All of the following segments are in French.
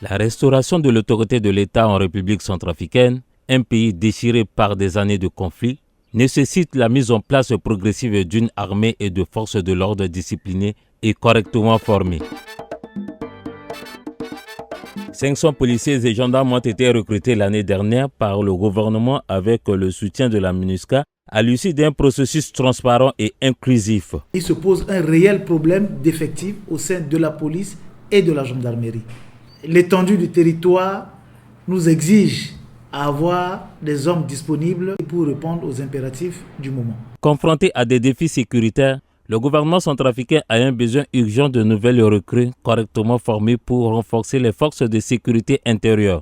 La restauration de l'autorité de l'État en République centrafricaine, un pays déchiré par des années de conflits, nécessite la mise en place progressive d'une armée et de forces de l'ordre disciplinées et correctement formées. 500 policiers et gendarmes ont été recrutés l'année dernière par le gouvernement avec le soutien de la MINUSCA à l'issue d'un processus transparent et inclusif. Il se pose un réel problème d'effectifs au sein de la police et de la gendarmerie. L'étendue du territoire nous exige à avoir des hommes disponibles pour répondre aux impératifs du moment. Confronté à des défis sécuritaires, le gouvernement centrafricain a un besoin urgent de nouvelles recrues correctement formées pour renforcer les forces de sécurité intérieure.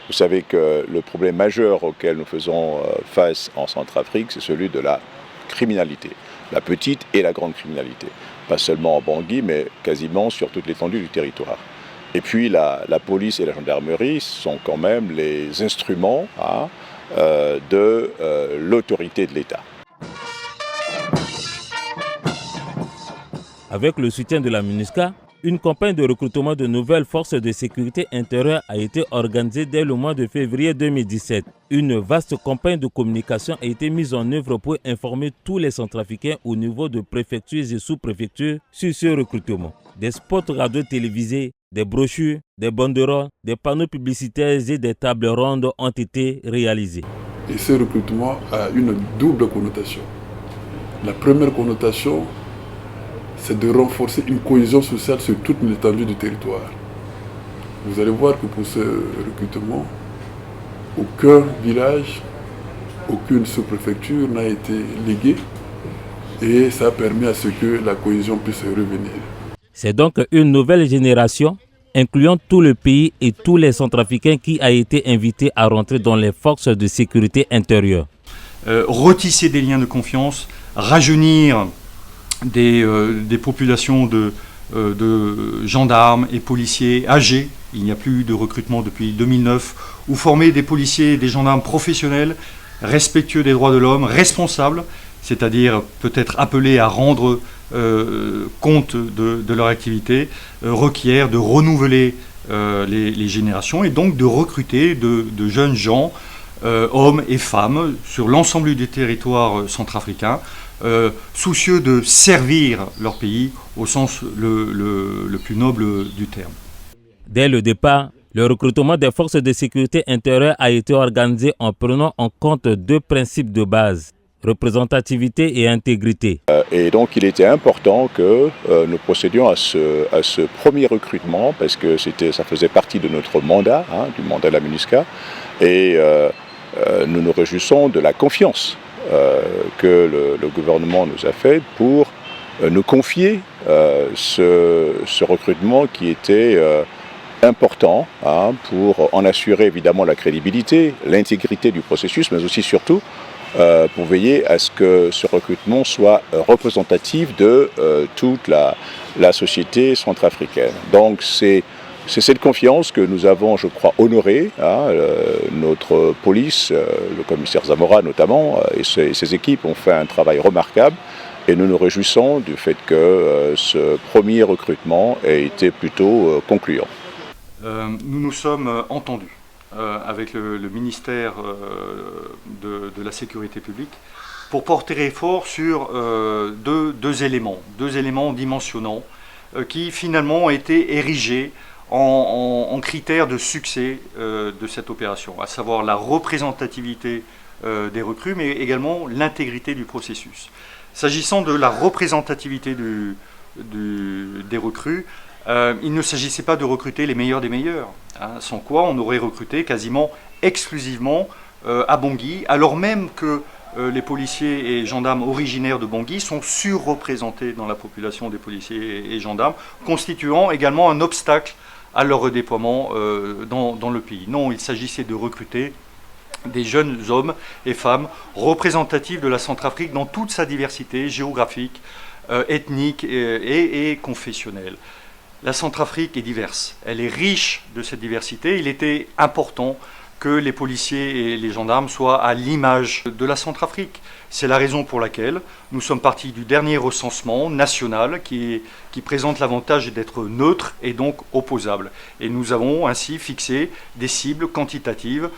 Vous savez que le problème majeur auquel nous faisons face en Centrafrique, c'est celui de la criminalité, la petite et la grande criminalité. Pas seulement en Bangui, mais quasiment sur toute l'étendue du territoire. Et puis la police et la gendarmerie sont quand même les instruments de l'autorité de l'État. Avec le soutien de la MINUSCA, une campagne de recrutement de nouvelles forces de sécurité intérieure a été organisée dès le mois de février 2017. Une vaste campagne de communication a été mise en œuvre pour informer tous les Centrafricains au niveau de préfectures et sous-préfectures sur ce recrutement. Des spots radio télévisés, des brochures, des banderoles, des panneaux publicitaires et des tables rondes ont été réalisés. Et ce recrutement a une double connotation. La première connotation, c'est de renforcer une cohésion sociale sur toute l'étendue du territoire. Vous allez voir que pour ce recrutement, aucun village, aucune sous-préfecture n'a été léguée et ça a permis à ce que la cohésion puisse revenir. C'est donc une nouvelle génération, incluant tout le pays et tous les Centrafricains, qui a été invitée à rentrer dans les forces de sécurité intérieure. Retisser des liens de confiance, rajeunir des populations de gendarmes et policiers âgés. Il n'y a plus de recrutement depuis 2009. Ou former des policiers et des gendarmes professionnels, respectueux des droits de l'homme, responsables, c'est-à-dire peut-être appelés à rendre compte de leur activité, requiert de renouveler les générations et donc de recruter de jeunes gens, hommes et femmes, sur l'ensemble du territoire centrafricain, soucieux de servir leur pays au sens le plus noble du terme. Dès le départ, le recrutement des forces de sécurité intérieure a été organisé en prenant en compte deux principes de base: représentativité et intégrité. Et donc il était important que nous procédions à ce premier recrutement parce que ça faisait partie de notre mandat, du mandat de la MINUSCA, et nous nous réjouissons de la confiance que le gouvernement nous a fait pour nous confier ce recrutement qui était important pour en assurer évidemment la crédibilité, l'intégrité du processus, mais aussi surtout pour veiller à ce que ce recrutement soit représentatif de toute la société centrafricaine. Donc c'est cette confiance que nous avons, je crois, honorée. Notre police, le commissaire Zamora notamment, et ses équipes ont fait un travail remarquable. Et nous nous réjouissons du fait que ce premier recrutement ait été plutôt concluant. Nous nous sommes entendus avec le ministère de la Sécurité publique pour porter effort sur deux éléments dimensionnants qui finalement ont été érigés en critères de succès de cette opération, à savoir la représentativité des recrues, mais également l'intégrité du processus. S'agissant de la représentativité des recrues, il ne s'agissait pas de recruter les meilleurs des meilleurs, sans quoi on aurait recruté quasiment exclusivement à Bangui, alors même que les policiers et gendarmes originaires de Bangui sont surreprésentés dans la population des policiers et gendarmes, constituant également un obstacle à leur redéploiement dans le pays. Non, il s'agissait de recruter des jeunes hommes et femmes représentatifs de la Centrafrique dans toute sa diversité géographique, ethnique et confessionnelle. La Centrafrique est diverse, elle est riche de cette diversité. Il était important que les policiers et les gendarmes soient à l'image de la Centrafrique. C'est la raison pour laquelle nous sommes partis du dernier recensement national qui présente l'avantage d'être neutre et donc opposable. Et nous avons ainsi fixé des cibles quantitatives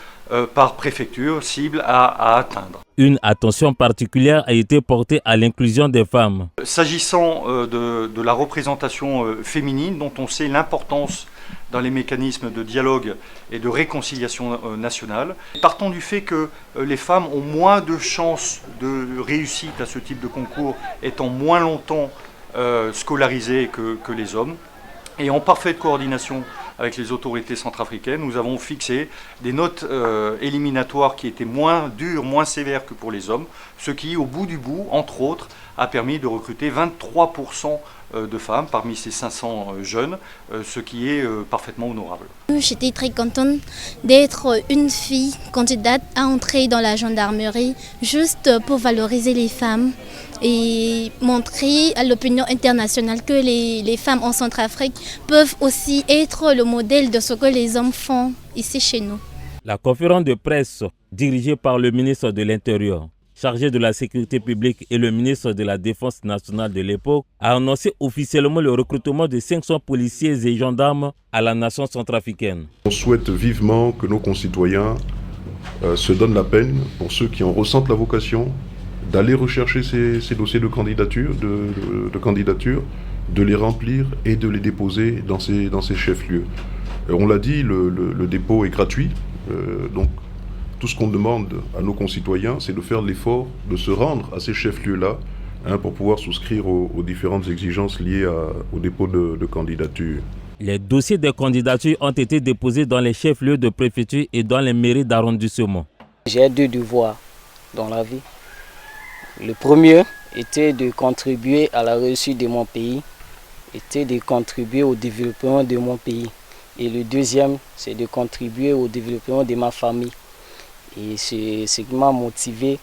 par préfecture, cibles à atteindre. Une attention particulière a été portée à l'inclusion des femmes. S'agissant de la représentation féminine, dont on sait l'importance dans les mécanismes de dialogue et de réconciliation nationale, partant du fait que les femmes ont moins de chances de réussite à ce type de concours, étant moins longtemps scolarisées que les hommes, et en parfaite coordination avec les autorités centrafricaines, nous avons fixé des notes éliminatoires qui étaient moins dures, moins sévères que pour les hommes, ce qui, au bout du bout, entre autres, a permis de recruter 23% de femmes parmi ces 500 jeunes, ce qui est parfaitement honorable. J'étais très contente d'être une fille candidate à entrer dans la gendarmerie, juste pour valoriser les femmes et montrer à l'opinion internationale que les femmes en Centrafrique peuvent aussi être le modèle de ce que les hommes font ici chez nous. La conférence de presse dirigée par le ministre de l'Intérieur, chargé de la sécurité publique et le ministre de la Défense nationale de l'époque, a annoncé officiellement le recrutement de 500 policiers et gendarmes à la nation centrafricaine. On souhaite vivement que nos concitoyens se donnent la peine, pour ceux qui en ressentent la vocation, d'aller rechercher ces dossiers de candidature, de les remplir et de les déposer dans ces chefs-lieux. On l'a dit, le dépôt est gratuit, donc tout ce qu'on demande à nos concitoyens, c'est de faire l'effort de se rendre à ces chefs-lieux-là pour pouvoir souscrire aux différentes exigences liées au dépôt de candidature. Les dossiers de candidature ont été déposés dans les chefs-lieux de préfecture et dans les mairies d'arrondissement. J'ai 2 devoirs dans la vie. Le premier était de contribuer à la réussite de mon pays, était de contribuer au développement de mon pays. Et le deuxième, c'est de contribuer au développement de ma famille. Et c'est ce qui m'a motivé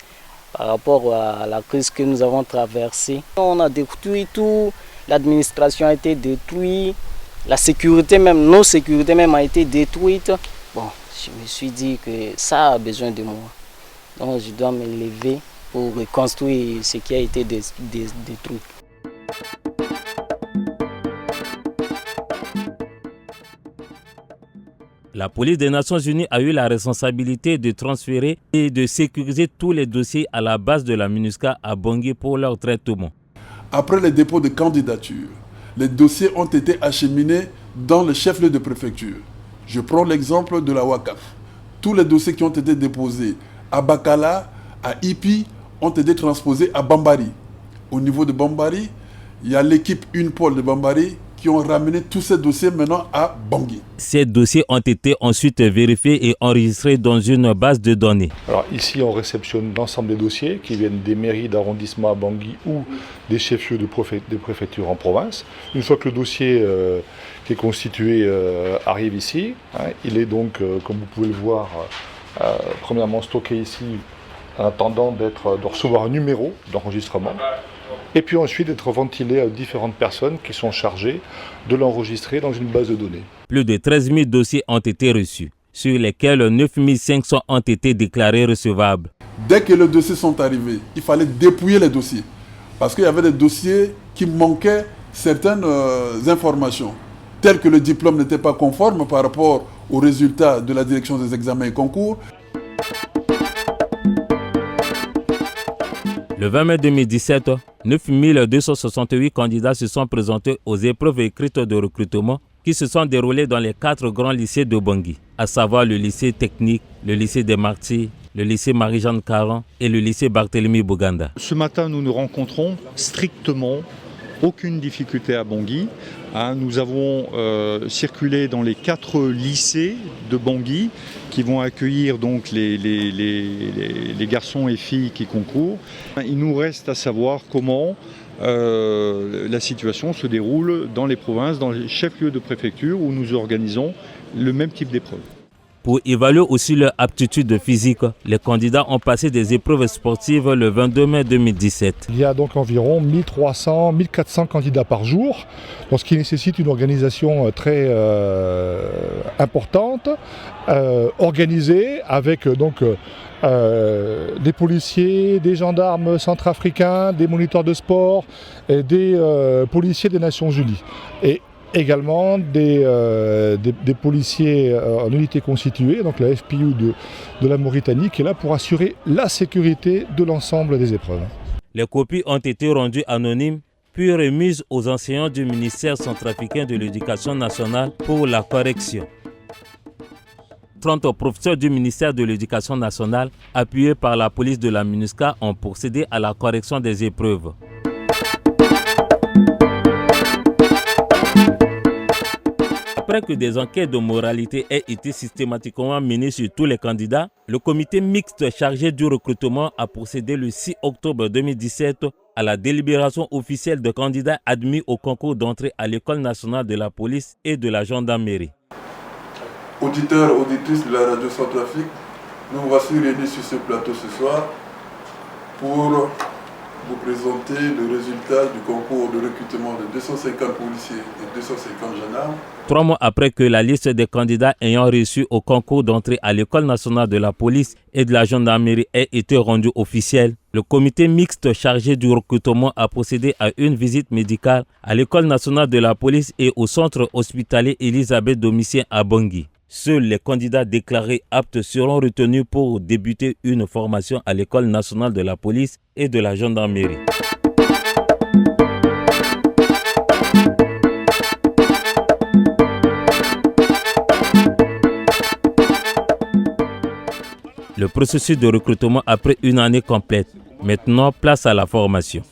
par rapport à la crise que nous avons traversée. On a détruit tout, l'administration a été détruite, la sécurité même, nos sécurités même a été détruite. Bon, je me suis dit que ça a besoin de moi. Donc je dois me lever pour reconstruire ce qui a été détruit. La police des Nations Unies a eu la responsabilité de transférer et de sécuriser tous les dossiers à la base de la MINUSCA à Bangui pour leur traitement. Après les dépôts de candidature, les dossiers ont été acheminés dans le chef-lieu de préfecture. Je prends l'exemple de la WACAF. Tous les dossiers qui ont été déposés à Bakala, à Ipi, ont été transposés à Bambari. Au niveau de Bambari, il y a l'équipe UNPOL de Bambari qui ont ramené tous ces dossiers maintenant à Bangui. Ces dossiers ont été ensuite vérifiés et enregistrés dans une base de données. Alors ici, on réceptionne l'ensemble des dossiers qui viennent des mairies d'arrondissement à Bangui ou des chefs-lieux des préfectures en province. Une fois que le dossier qui est constitué arrive ici, il est donc, comme vous pouvez le voir, premièrement stocké ici en attendant de recevoir un numéro d'enregistrement. Et puis ensuite d'être ventilé à différentes personnes qui sont chargées de l'enregistrer dans une base de données. Plus de 13 000 dossiers ont été reçus, sur lesquels 9 500 ont été déclarés recevables. Dès que les dossiers sont arrivés, il fallait dépouiller les dossiers. Parce qu'il y avait des dossiers qui manquaient certaines informations, telles que le diplôme n'était pas conforme par rapport aux résultats de la direction des examens et concours. Le 20 mai 2017, 9 268 candidats se sont présentés aux épreuves écrites de recrutement qui se sont déroulées dans les 4 grands lycées de Bangui, à savoir le lycée technique, le lycée des Martyrs, le lycée Marie-Jeanne Caron et le lycée Barthélemy Boganda. Ce matin, nous ne rencontrons strictement aucune difficulté à Bangui. Nous avons circulé dans les 4 lycées de Bangui qui vont accueillir donc les garçons et filles qui concourent. Il nous reste à savoir comment la situation se déroule dans les provinces, dans les chefs-lieux de préfecture où nous organisons le même type d'épreuve. Pour évaluer aussi leur aptitude physique, les candidats ont passé des épreuves sportives le 22 mai 2017. Il y a donc environ 1300, 1400 candidats par jour, ce qui nécessite une organisation très importante, organisée avec donc des policiers, des gendarmes centrafricains, des moniteurs de sport, et des policiers des Nations Unies. Et également des policiers en unité constituée, donc la FPU de la Mauritanie, qui est là pour assurer la sécurité de l'ensemble des épreuves. Les copies ont été rendues anonymes, puis remises aux enseignants du ministère centrafricain de l'Éducation nationale pour la correction. 30 professeurs du ministère de l'Éducation nationale, appuyés par la police de la MINUSCA, ont procédé à la correction des épreuves. Après que des enquêtes de moralité aient été systématiquement menées sur tous les candidats, le comité mixte chargé du recrutement a procédé le 6 octobre 2017 à la délibération officielle de candidats admis au concours d'entrée à l'École nationale de la police et de la gendarmerie. Auditeurs, auditrices de la radio Centrafrique, nous voici réunis sur ce plateau ce soir pour vous présenter le résultat du concours de recrutement de 250 policiers et 250 gendarmes. 3 mois après que la liste des candidats ayant reçu au concours d'entrée à l'École nationale de la police et de la gendarmerie ait été rendue officielle, le comité mixte chargé du recrutement a procédé à une visite médicale à l'École nationale de la police et au centre hospitalier Elisabeth Domitien à Bangui. Seuls les candidats déclarés aptes seront retenus pour débuter une formation à l'École nationale de la police et de la gendarmerie. Le processus de recrutement a pris une année complète. Maintenant, place à la formation.